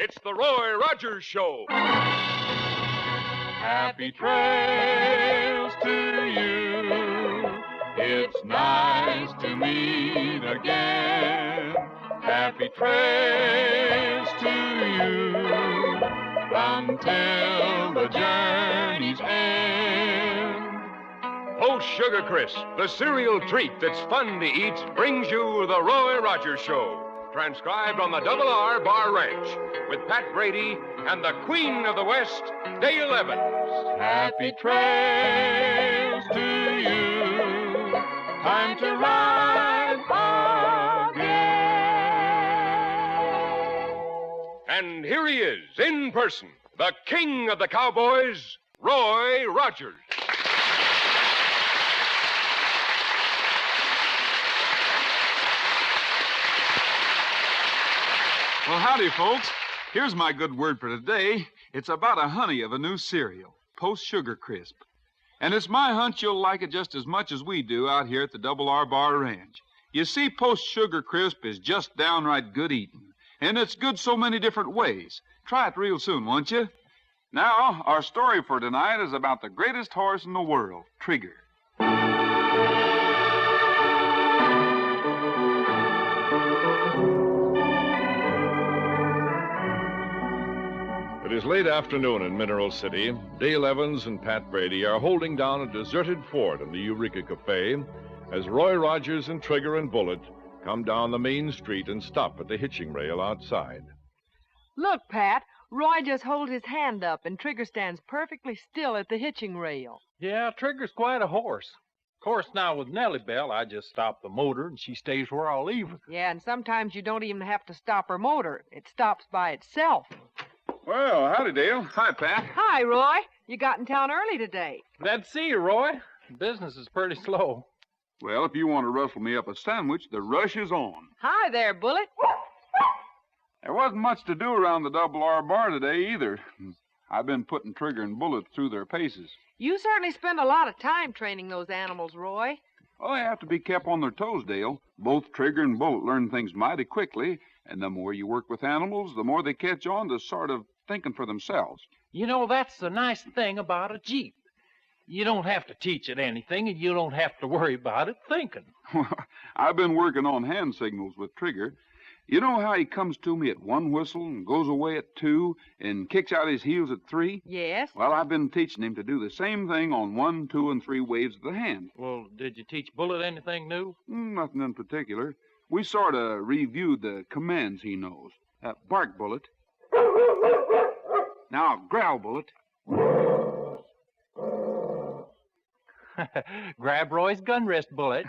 It's the Roy Rogers Show. Happy trails to you. It's nice to meet again. Happy trails to you until the journey's end. Post Sugar Crisp, the cereal treat that's fun to eat, brings you the Roy Rogers Show. Transcribed on the R Bar Ranch with Pat Brady and the Queen of the West, Dale Evans. Happy trails to you. Time to ride again. And here he is, in person, the king of the cowboys, Roy Rogers. Well, howdy, folks. Here's my good word for today. It's about a honey of a new cereal, Post Sugar Crisp. And it's my hunch you'll like it just as much as we do out here at the R Bar Ranch. You see, Post Sugar Crisp is just downright good eating. And it's good so many different ways. Try it real soon, won't you? Now, our story for tonight is about the greatest horse in the world, Trigger. It is late afternoon in Mineral City. Dale Evans and Pat Brady are holding down a deserted fort in the Eureka Cafe as Roy Rogers and Trigger and Bullet come down the main street and stop at the hitching rail outside. Look, Pat, Roy just holds his hand up and Trigger stands perfectly still at the hitching rail. Yeah, Trigger's quite a horse. Of course, now with Nellie Bell, I just stop the motor and she stays where I'll leave her. Yeah, and sometimes you don't even have to stop her motor. It stops by itself. Well, howdy, Dale. Hi, Pat. Hi, Roy. You got in town early today. Glad to see you, Roy. Business is pretty slow. Well, if you want to rustle me up a sandwich, the rush is on. Hi there, Bullet. There wasn't much to do around the R Bar today, either. I've been putting Trigger and Bullet through their paces. You certainly spend a lot of time training those animals, Roy. Well, they have to be kept on their toes, Dale. Both Trigger and Bullet learn things mighty quickly, and the more you work with animals, the more they catch on to sort of thinking for themselves. You know, that's the nice thing about a Jeep. You don't have to teach it anything, and you don't have to worry about it thinking. I've been working on hand signals with Trigger. You know how he comes to me at one whistle and goes away at two and kicks out his heels at three? Yes? Well, I've been teaching him to do the same thing on 1, 2, and 3 waves of the hand. Well, did you teach Bullet anything new? Nothing in particular. We sort of reviewed the commands he knows. Bark, Bullet. Now, growl, Bullet. Grab Roy's gun wrist, Bullet.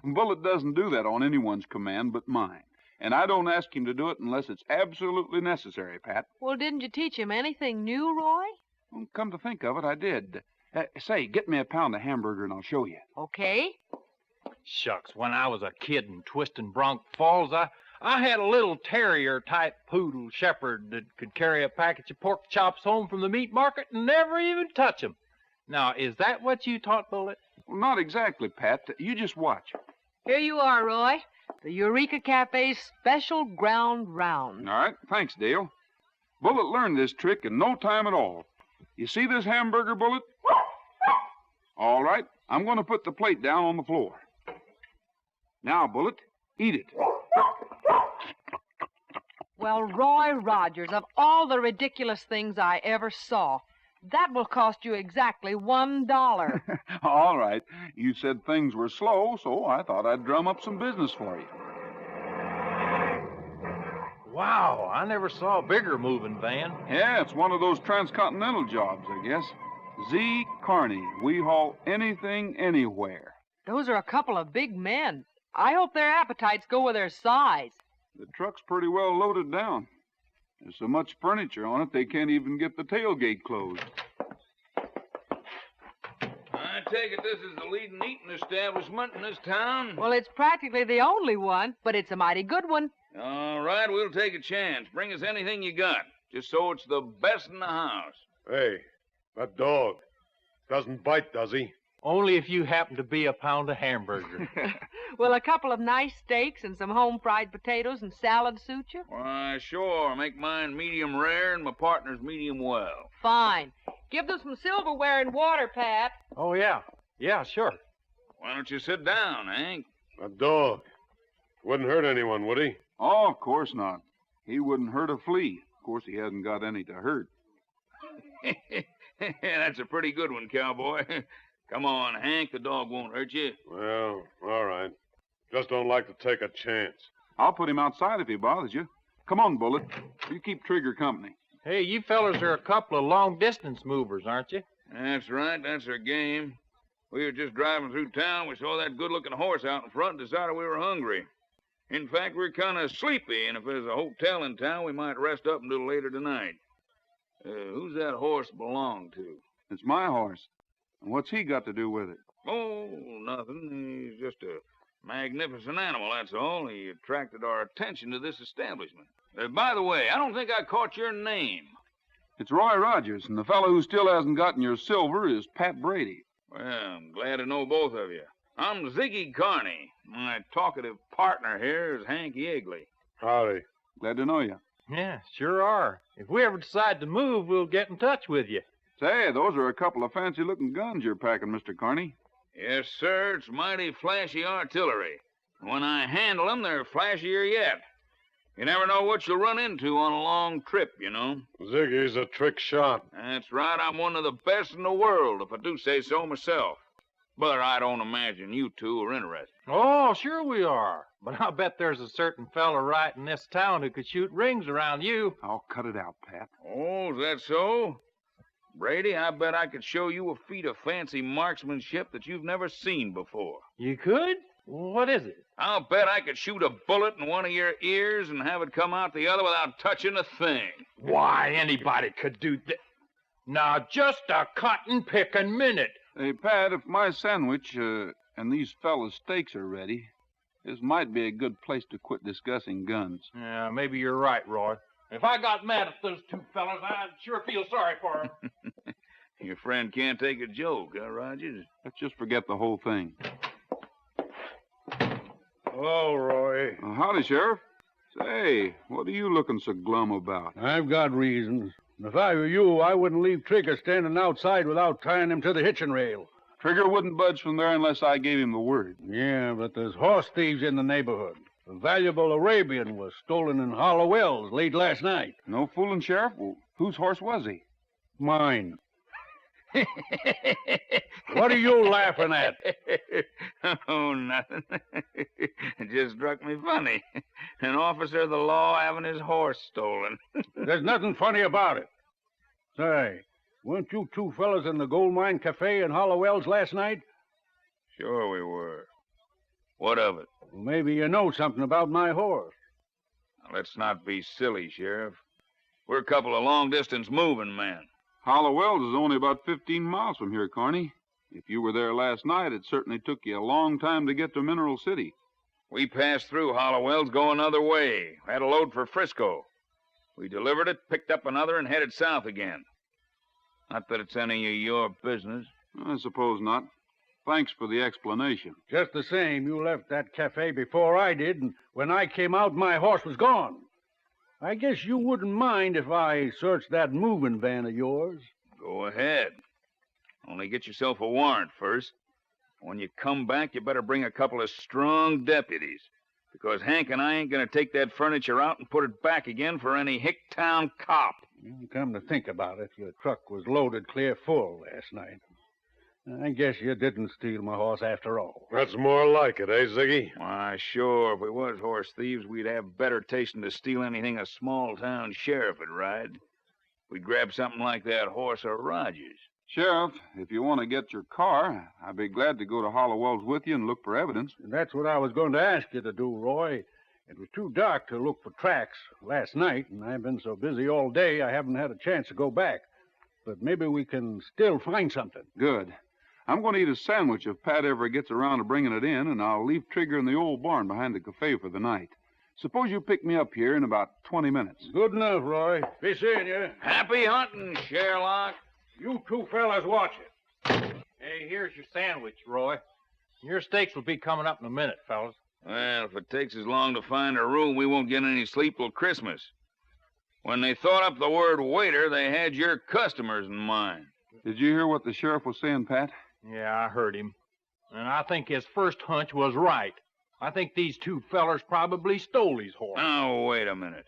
Bullet doesn't do that on anyone's command but mine. And I don't ask him to do it unless it's absolutely necessary, Pat. Well, didn't you teach him anything new, Roy? Well, come to think of it, I did. Say, get me a pound of hamburger and I'll show you. Okay. Shucks, when I was a kid in Twistin' Bronx Falls, I had a little terrier-type poodle shepherd that could carry a package of pork chops home from the meat market and never even touch 'em. Now, is that what you taught Bullet? Well, not exactly, Pat. You just watch. Here you are, Roy. The Eureka Cafe's special ground round. All right, thanks, Dale. Bullet learned this trick in no time at all. You see this hamburger, Bullet? All right, I'm going to put the plate down on the floor. Now, Bullet, eat it. Well, Roy Rogers, of all the ridiculous things I ever saw, that will cost you exactly $1. All right. You said things were slow, so I thought I'd drum up some business for you. Wow, I never saw a bigger moving van. Yeah, it's one of those transcontinental jobs, I guess. Z. Carney. We haul anything, anywhere. Those are a couple of big men. I hope their appetites go with their size. The truck's pretty well loaded down. There's so much furniture on it, they can't even get the tailgate closed. I take it this is the leading eating establishment in this town? Well, it's practically the only one, but it's a mighty good one. All right, we'll take a chance. Bring us anything you got, just so it's the best in the house. Hey, that dog doesn't bite, does he? Only if you happen to be a pound of hamburger. Will a couple of nice steaks and some home-fried potatoes and salad suit you? Why, sure. Make mine medium rare and my partner's medium well. Fine. Give them some silverware and water, Pat. Oh, yeah. Yeah, sure. Why don't you sit down, Hank? A dog. Wouldn't hurt anyone, would he? Oh, of course not. He wouldn't hurt a flea. Of course, he hasn't got any to hurt. That's a pretty good one, cowboy. Come on, Hank. The dog won't hurt you. Well, all right. Just don't like to take a chance. I'll put him outside if he bothers you. Come on, Bullet. You keep Trigger company. Hey, you fellas are a couple of long-distance movers, aren't you? That's right. That's our game. We were just driving through town. We saw that good-looking horse out in front and decided we were hungry. In fact, we're kind of sleepy, and if there's a hotel in town, we might rest up until later tonight. Who's that horse belong to? It's my horse. And what's he got to do with it? Oh, nothing. He's just a magnificent animal, that's all. He attracted our attention to this establishment. By the way, I don't think I caught your name. It's Roy Rogers, and the fellow who still hasn't gotten your silver is Pat Brady. Well, I'm glad to know both of you. I'm Ziggy Carney. My talkative partner here is Hank Yeagley. Howdy. Glad to know you. Yeah, sure are. If we ever decide to move, we'll get in touch with you. Say, those are a couple of fancy-looking guns you're packing, Mr. Carney. Yes, sir. It's mighty flashy artillery. When I handle them, they're flashier yet. You never know what you'll run into on a long trip, you know. Ziggy's a trick shot. That's right. I'm one of the best in the world, if I do say so myself. But I don't imagine you two are interested. Oh, sure we are. But I'll bet there's a certain fella right in this town who could shoot rings around you. I'll cut it out, Pat. Oh, is that so? Brady, I bet I could show you a feat of fancy marksmanship that you've never seen before. You could? What is it? I'll bet I could shoot a bullet in one of your ears and have it come out the other without touching a thing. Why, anybody could do that. Now, just a cotton-picking minute. Hey, Pat, if my sandwich and these fellas' steaks are ready, this might be a good place to quit discussing guns. Yeah, maybe you're right, Roy. If I got mad at those two fellas, I'd sure feel sorry for them. Your friend can't take a joke, huh, Rogers? Let's just forget the whole thing. Hello, Roy. Howdy, Sheriff. Say, what are you looking so glum about? I've got reasons. If I were you, I wouldn't leave Trigger standing outside without tying him to the hitching rail. Trigger wouldn't budge from there unless I gave him the word. Yeah, but there's horse thieves in the neighborhood. A valuable Arabian was stolen in Hollow Wells late last night. No fooling, Sheriff. Well, whose horse was he? Mine. What are you laughing at? Oh, nothing. It just struck me funny. An officer of the law having his horse stolen. There's nothing funny about it. Say, weren't you two fellas in the Gold Mine Cafe in Hollow Wells last night? Sure we were. What of it? Well, maybe you know something about my horse. Now, let's not be silly, Sheriff. We're a couple of long-distance moving men. Hollow Wells is only about 15 miles from here, Carney. If you were there last night, it certainly took you a long time to get to Mineral City. We passed through Hollow Wells going another way. Had a load for Frisco. We delivered it, picked up another, and headed south again. Not that it's any of your business. I suppose not. Thanks for the explanation. Just the same, you left that cafe before I did, and when I came out, my horse was gone. I guess you wouldn't mind if I searched that moving van of yours. Go ahead. Only get yourself a warrant first. When you come back, you better bring a couple of strong deputies, because Hank and I ain't going to take that furniture out and put it back again for any Hicktown cop. Come to think about it, your truck was loaded clear full last night. I guess you didn't steal my horse after all. That's more like it, eh, Ziggy? Why, sure. If we was horse thieves, we'd have better taste than to steal anything a small-town sheriff would ride. We'd grab something like that horse of Rogers. Sheriff, if you want to get your car, I'd be glad to go to Hollow Wells with you and look for evidence. That's what I was going to ask you to do, Roy. It was too dark to look for tracks last night, and I've been so busy all day I haven't had a chance to go back. But maybe we can still find something. Good. I'm going to eat a sandwich if Pat ever gets around to bringing it in, and I'll leave Trigger in the old barn behind the cafe for the night. Suppose you pick me up here in about 20 minutes. Good enough, Roy. Be seeing you. Happy hunting, Sherlock. You two fellas watch it. Hey, Hey, here's your sandwich, Roy. Your steaks will be coming up in a minute, fellas. Well, if it takes as long to find a room, we won't get any sleep till Christmas. When they thought up the word waiter, they had your customers in mind. Did you hear what the sheriff was saying, Pat? Yeah, I heard him. And I think his first hunch was right. I think these two fellers probably stole his horse. Now, wait a minute.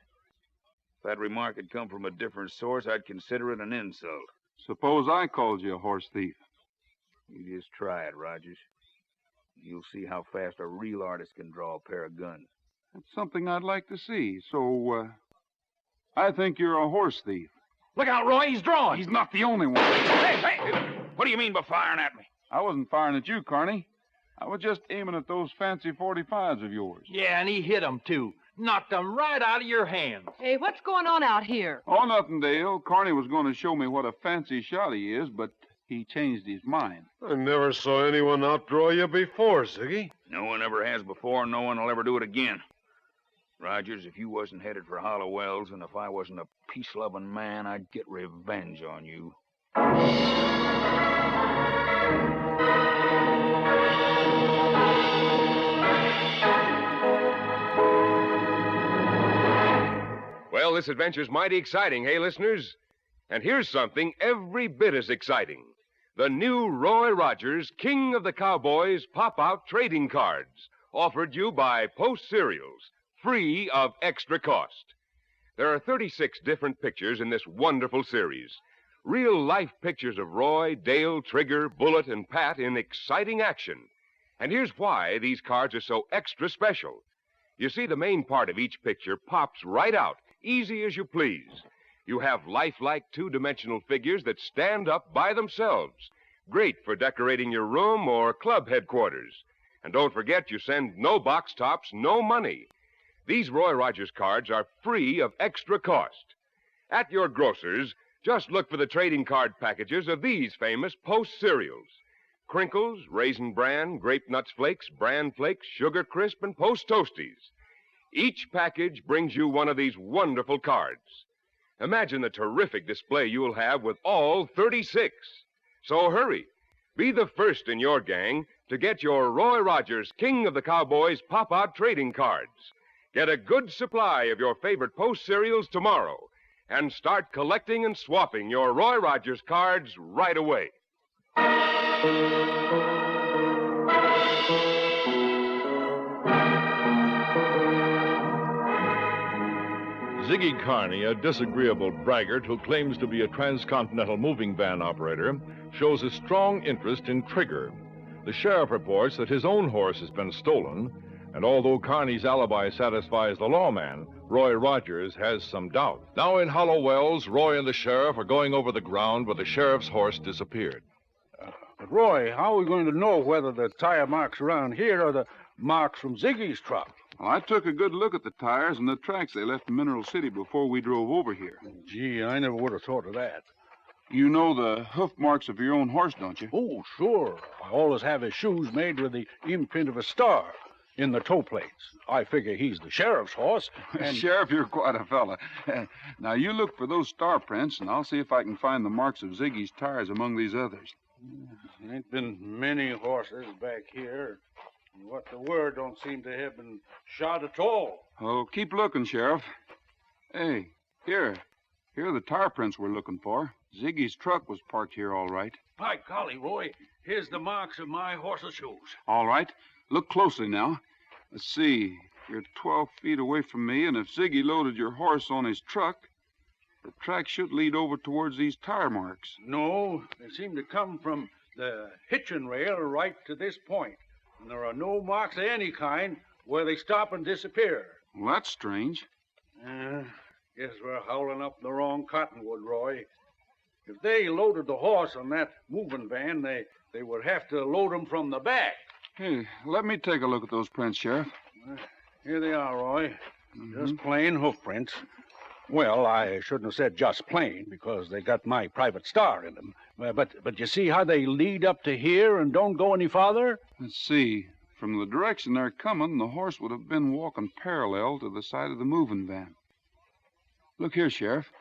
If that remark had come from a different source, I'd consider it an insult. Suppose I called you a horse thief. You just try it, Rogers. You'll see how fast a real artist can draw a pair of guns. That's something I'd like to see. So, I think you're a horse thief. Look out, Roy, he's drawing. He's not the only one. Hey! What do you mean by firing at me? I wasn't firing at you, Carney. I was just aiming at those fancy 45s of yours. Yeah, and he hit him, too. Knocked them right out of your hands. Hey, what's going on out here? Oh, nothing, Dale. Carney was going to show me what a fancy shot he is, but he changed his mind. I never saw anyone outdraw you before, Ziggy. No one ever has before, and no one will ever do it again. Rogers, if you wasn't headed for Hollowell's, and if I wasn't a peace-loving man, I'd get revenge on you. Well, this adventure's mighty exciting, hey, listeners? And here's something every bit as exciting. The new Roy Rogers King of the Cowboys pop-out trading cards, offered you by Post Cereals, free of extra cost. There are 36 different pictures in this wonderful series. Real-life pictures of Roy, Dale, Trigger, Bullet, and Pat in exciting action. And here's why these cards are so extra special. You see, the main part of each picture pops right out, easy as you please. You have lifelike two-dimensional figures that stand up by themselves. Great for decorating your room or club headquarters. And don't forget, you send no box tops, no money. These Roy Rogers cards are free of extra cost. At your grocer's, just look for the trading card packages of these famous Post cereals. Crinkles, Raisin Bran, Grape Nuts Flakes, Bran Flakes, Sugar Crisp, and Post Toasties. Each package brings you one of these wonderful cards. Imagine the terrific display you'll have with all 36. So hurry. Be the first in your gang to get your Roy Rogers King of the Cowboys pop-out trading cards. Get a good supply of your favorite Post cereals tomorrow and start collecting and swapping your Roy Rogers cards right away. Ziggy Carney, a disagreeable braggart who claims to be a transcontinental moving van operator, shows a strong interest in Trigger. The sheriff reports that his own horse has been stolen, and although Carney's alibi satisfies the lawman, Roy Rogers has some doubt. Now in Hollowell's, Roy and the sheriff are going over the ground where the sheriff's horse disappeared. But, Roy, how are we going to know whether the tire marks around here are the marks from Ziggy's truck? Well, I took a good look at the tires and the tracks they left in Mineral City before we drove over here. Gee, I never would have thought of that. You know the hoof marks of your own horse, don't you? Oh, sure. I always have his shoes made with the imprint of a star in the toe plates. I figure he's the sheriff's horse. And... Sheriff, you're quite a fella. Now, you look for those star prints, and I'll see if I can find the marks of Ziggy's tires among these others. There ain't been many horses back here. What the word don't seem to have been shot at all. Oh, keep looking, Sheriff. Hey, here. Here are the tire prints we're looking for. Ziggy's truck was parked here all right. By golly, Roy, here's the marks of my horse's shoes. All right. Look closely now. Let's see. You're 12 feet away from me, and if Ziggy loaded your horse on his truck, the track should lead over towards these tire marks. No, they seem to come from the hitching rail right to this point. And there are no marks of any kind where they stop and disappear. Well, that's strange. Guess we're howling up the wrong cottonwood, Roy. If they loaded the horse on that moving van, they would have to load him from the back. Hey, let me take a look at those prints, Sheriff. Here they are, Roy. Just plain hoof prints. Well, I shouldn't have said just plain, because they got my private star in them. But you see how they lead up to here and don't go any farther? Let's see. From the direction they're coming, the horse would have been walking parallel to the side of the moving van. Look here, Sheriff.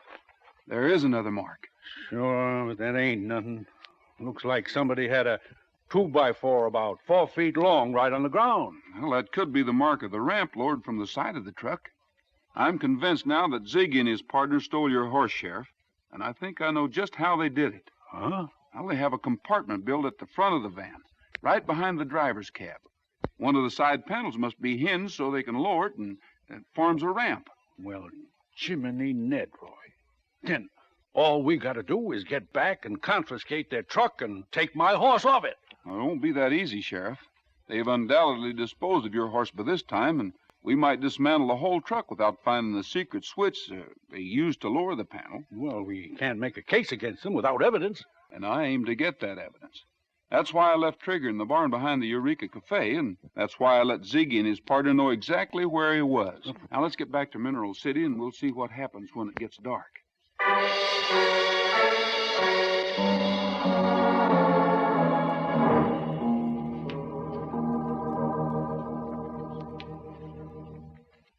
There is another mark. Sure, but that ain't nothing. Looks like somebody had a 2x4 about 4 feet long right on the ground. Well, that could be the mark of the ramp lowered from the side of the truck. I'm convinced now that Ziggy and his partner stole your horse, Sheriff, and I think I know just how they did it. Huh? Well, they have a compartment built at the front of the van, right behind the driver's cab. One of the side panels must be hinged so they can lower it, and it forms a ramp. Well, Jiminy Ned, Roy. Then all we got to do is get back and confiscate their truck and take my horse off it. Well, it won't be that easy, Sheriff. They've undoubtedly disposed of your horse by this time, and we might dismantle the whole truck without finding the secret switch they used to lower the panel. Well, we can't make a case against them without evidence. And I aim to get that evidence. That's why I left Trigger in the barn behind the Eureka Cafe, and that's why I let Ziggy and his partner know exactly where he was. Now, let's get back to Mineral City, and we'll see what happens when it gets dark.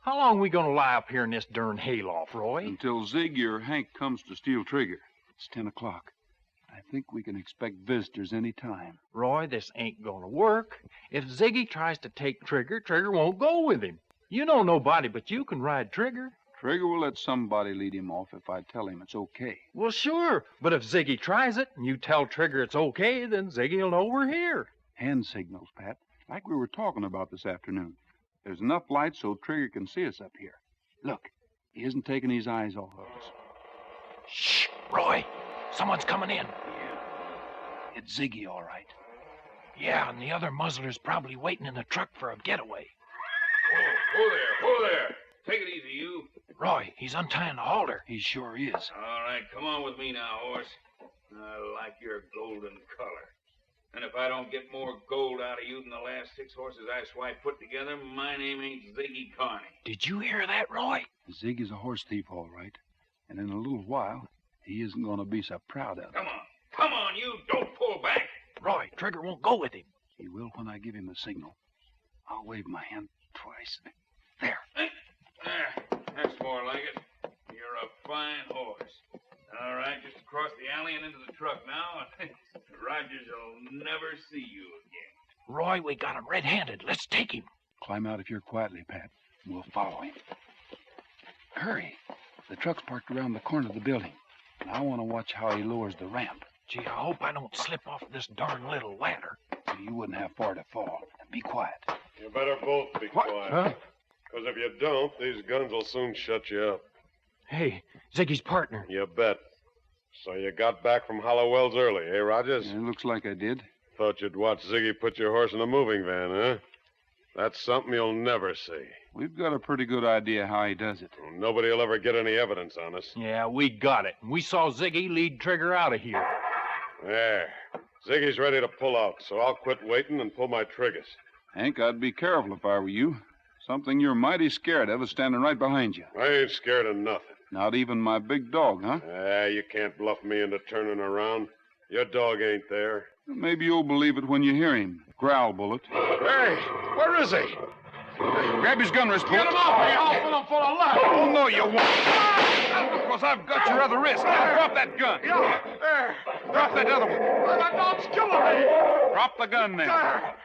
How long we gonna lie up here in this darn hayloft, Roy? Until Ziggy or Hank comes to steal Trigger. It's 10 o'clock. I think we can expect visitors any time. Roy, this ain't gonna work. If Ziggy tries to take Trigger, Trigger won't go with him. You know nobody but you can ride Trigger. Trigger will let somebody lead him off if I tell him it's okay. Well, sure. But if Ziggy tries it and you tell Trigger it's okay, then Ziggy will know we're here. Hand signals, Pat, like we were talking about this afternoon. There's enough light so Trigger can see us up here. Look, he isn't taking his eyes off of us. Shh, Roy. Someone's coming in. Yeah. It's Ziggy, all right. Yeah, and the other muzzler's probably waiting in the truck for a getaway. Whoa there. Take it easy, you. Roy, he's untying the halter. He sure is. All right, come on with me now, horse. I like your golden color. And if I don't get more gold out of you than the last 6 horses I swiped put together, my name ain't Ziggy Carney. Did you hear that, Roy? Ziggy's a horse thief, all right. And in a little while, he isn't going to be so proud of it. Come on, you. Don't pull back. Roy, Trigger won't go with him. He will when I give him the signal. I'll wave my hand twice. There. That's more like it. You're a fine horse. All right, just across the alley and into the truck now. Rogers will never see you again. Roy, we got him red-handed. Let's take him. Climb out of here quietly, Pat, and we'll follow him. Hurry. The truck's parked around the corner of the building, and I want to watch how he lowers the ramp. Gee, I hope I don't slip off this darn little ladder. You wouldn't have far to fall. Be quiet. You better both be quiet. Huh? Because if you don't, these guns will soon shut you up. Hey, Ziggy's partner. You bet. So you got back from Hollowell's early, eh, Rogers? It looks like I did. Thought you'd watch Ziggy put your horse in a moving van, huh? That's something you'll never see. We've got a pretty good idea how he does it. Well, nobody will ever get any evidence on us. Yeah, we got it. We saw Ziggy lead Trigger out of here. There. Ziggy's ready to pull out, so I'll quit waiting and pull my triggers. Hank, I'd be careful if I were you. Something you're mighty scared of is standing right behind you. I ain't scared of nothing. Not even my big dog, huh? You can't bluff me into turning around. Your dog ain't there. Maybe you'll believe it when you hear him. Growl, Bullet. Hey, where is he? Grab his gun wrist, Bullet. Get him off me! I'll fill him full of lead! Oh, no, you won't. Because I've got your other wrist. Now, drop that gun. Yeah, there. Drop that other one. That dog's killing me! Drop the gun then. There.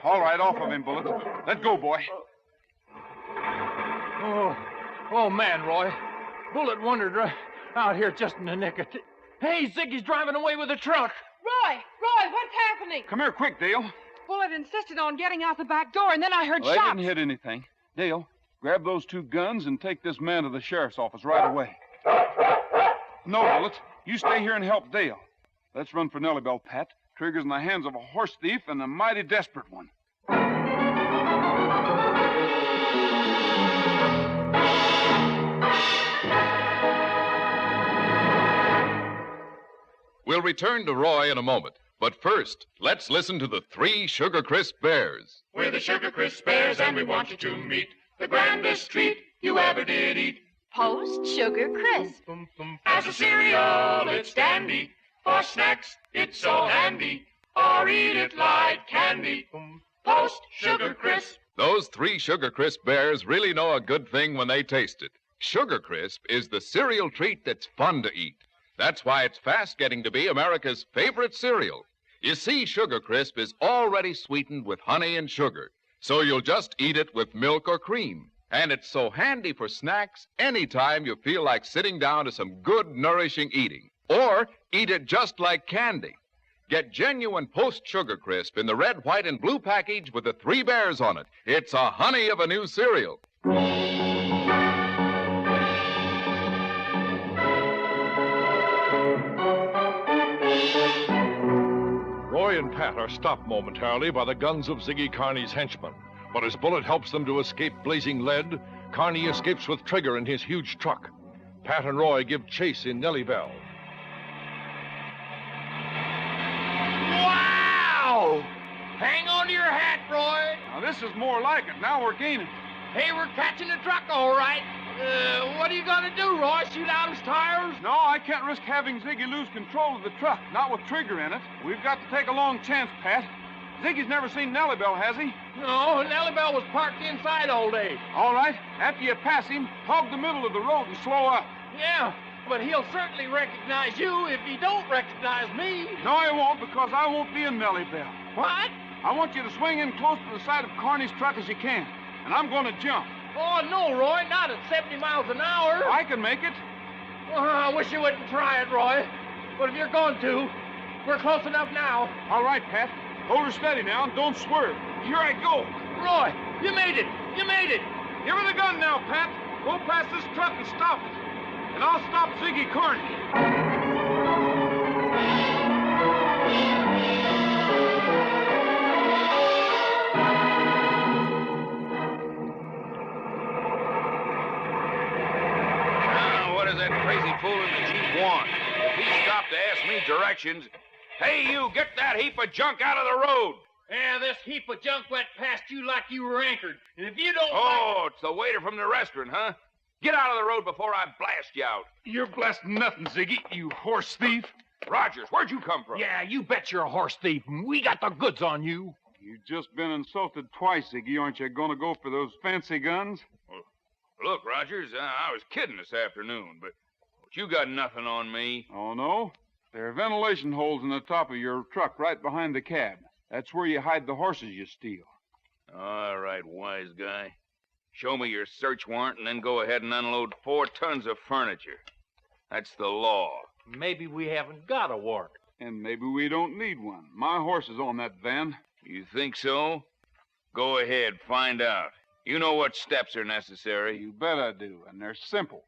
All right, off of him, Bullet. Let go, boy. Oh, man, Roy. Bullet wandered right out here just in the nick of Hey, Ziggy's driving away with the truck. Roy, what's happening? Come here quick, Dale. Bullet insisted on getting out the back door, and then I heard Well, shots. I didn't hit anything. Dale, grab those 2 guns and take this man to the sheriff's office right away. No, Bullet. You stay here and help Dale. Let's run for Nellybell, Pat. Trigger's in the hands of a horse thief and a mighty desperate one. We'll return to Roy in a moment. But first, let's listen to the 3 Sugar Crisp Bears. We're the Sugar Crisp Bears, and we want you to meet the grandest treat you ever did eat. Post Sugar Crisp. As a cereal, it's dandy. For snacks, it's so handy. Or eat it like candy. Post Sugar Crisp. Those 3 Sugar Crisp Bears really know a good thing when they taste it. Sugar Crisp is the cereal treat that's fun to eat. That's why it's fast getting to be America's favorite cereal. You see, Sugar Crisp is already sweetened with honey and sugar, so you'll just eat it with milk or cream. And it's so handy for snacks anytime you feel like sitting down to some good, nourishing eating. Or eat it just like candy. Get genuine Post Sugar Crisp in the red, white, and blue package with the 3 bears on it. It's a honey of a new cereal. Roy and Pat are stopped momentarily by the guns of Ziggy Carney's henchmen. But as Bullet helps them to escape blazing lead, Carney escapes with Trigger in his huge truck. Pat and Roy give chase in Nellieville. Wow! Hang on to your hat, Roy. Now, this is more like it. Now we're gaining. Hey, we're catching the truck, all right. What are you going to do, Roy? Shoot out his tires? No, I can't risk having Ziggy lose control of the truck, not with Trigger in it. We've got to take a long chance, Pat. Ziggy's never seen Nellieville, has he? No, Nellieville was parked inside all day. All right. After you pass him, hog the middle of the road and slow up. Yeah, but he'll certainly recognize you if he don't recognize me. No, he won't, because I won't be in Nellieville. What? I want you to swing in close to the side of Carney's truck as you can, and I'm going to jump. Oh, no, Roy, not at 70 miles an hour. I can make it. I wish you wouldn't try it, Roy. But if you're going to, we're close enough now. All right, Pat. Hold her steady now and don't swerve. Here I go. Roy, you made it. You made it. Give her the gun now, Pat. Go past this truck and stop it. And I'll stop Ziggy Carney. What does that crazy fool in the Jeep want? If he stopped to ask me directions... Hey, you, get that heap of junk out of the road. Yeah, this heap of junk went past you like you were anchored. And if you don't... Oh, it's the waiter from the restaurant, huh? Get out of the road before I blast you out. You're blasting nothing, Ziggy, you horse thief. Rogers, where'd you come from? Yeah, you bet you're a horse thief. We got the goods on you. You've just been insulted twice, Ziggy. Aren't you going to go for those fancy guns? Well, look, Rogers, I was kidding this afternoon, but you got nothing on me. Oh, no? There are ventilation holes in the top of your truck right behind the cab. That's where you hide the horses you steal. All right, wise guy. Show me your search warrant and then go ahead and unload 4 tons of furniture. That's the law. Maybe we haven't got a warrant. And maybe we don't need one. My horse is on that van. You think so? Go ahead, find out. You know what steps are necessary. You bet I do, and they're simple.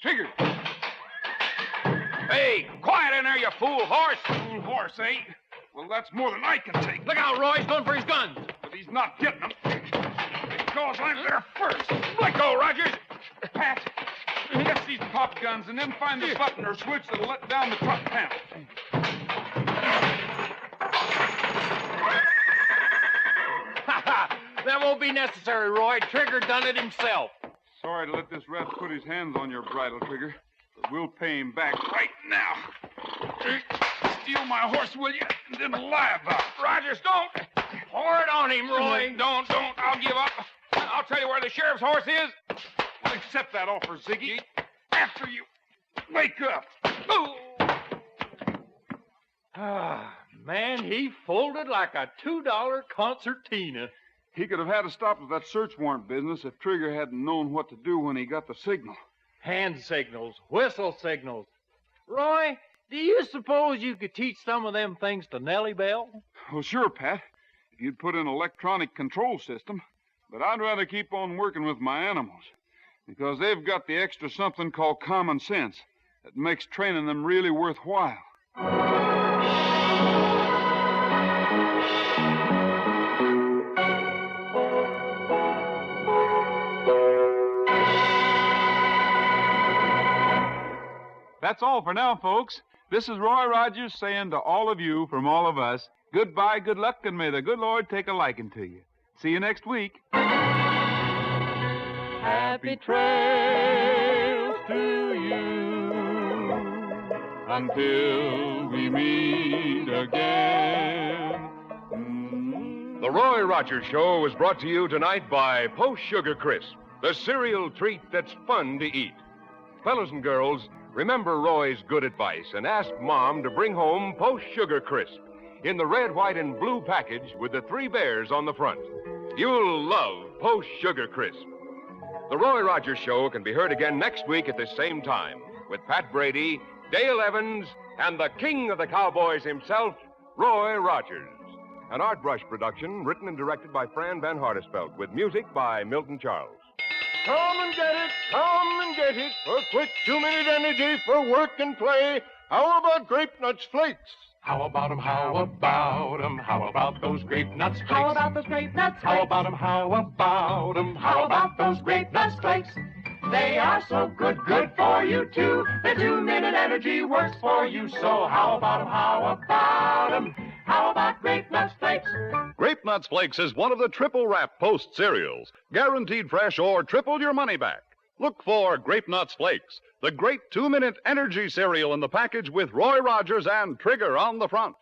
Trigger! Hey, quiet in there, you fool horse! Fool horse, eh? Well, that's more than I can take. Look out, Roy. He's going for his guns. But he's not getting them. Because I'm there first. Let go, Rogers! Pat, get these pop guns and then find the button or switch that'll let down the truck panel. That won't be necessary, Roy. Trigger done it himself. Sorry to let this rat put his hands on your bridle, Trigger. But we'll pay him back right now. Steal my horse, will you? And then lie about it. Rogers, don't! Pour it on him, Roy. Don't. I'll give up. I'll tell you where the sheriff's horse is. I'll accept that offer, Ziggy. After you wake up. Ah, man, he folded like a $2 concertina. He could have had to stop with that search warrant business if Trigger hadn't known what to do when he got the signal. Hand signals, whistle signals. Roy, do you suppose you could teach some of them things to Nellieville? Well, sure, Pat, if you'd put in an electronic control system. But I'd rather keep on working with my animals, because they've got the extra something called common sense that makes training them really worthwhile. That's all for now, folks. This is Roy Rogers saying to all of you from all of us, goodbye, good luck, and may the good Lord take a liking to you. See you next week. Happy trails to you until we meet again. The Roy Rogers Show was brought to you tonight by Post Sugar Crisp, the cereal treat that's fun to eat. Fellas and girls, Remember Roy's good advice and ask Mom to bring home Post Sugar Crisp in the red, white, and blue package with the 3 bears on the front. You'll love Post Sugar Crisp. The Roy Rogers Show can be heard again next week at the same time with Pat Brady, Dale Evans, and the king of the cowboys himself, Roy Rogers. An Art Brush production written and directed by Fran Van Hartesveld with music by Milton Charles. Come and get it for quick 2-minute energy for work and play. How about Grape Nuts Flakes? How about 'em, how about 'em, how about those Grape Nuts Flakes? How about those Grape Nuts Flakes? How about 'em, how about 'em, how about those Grape Nuts Flakes? They are so good, good for you too. The 2-minute energy works for you. So how about 'em, how about 'em, how about Grape Nuts Flakes? Grape Nuts Flakes is one of the triple wrap Post cereals, guaranteed fresh or triple your money back. Look for Grape Nuts Flakes, the great 2-minute energy cereal in the package with Roy Rogers and Trigger on the front.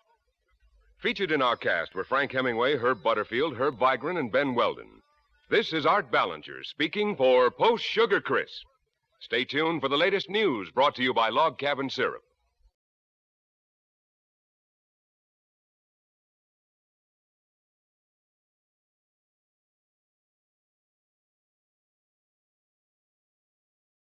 Featured in our cast were Frank Hemingway, Herb Butterfield, Herb Vigran, and Ben Weldon. This is Art Ballinger speaking for Post Sugar Crisp. Stay tuned for the latest news brought to you by Log Cabin Syrup.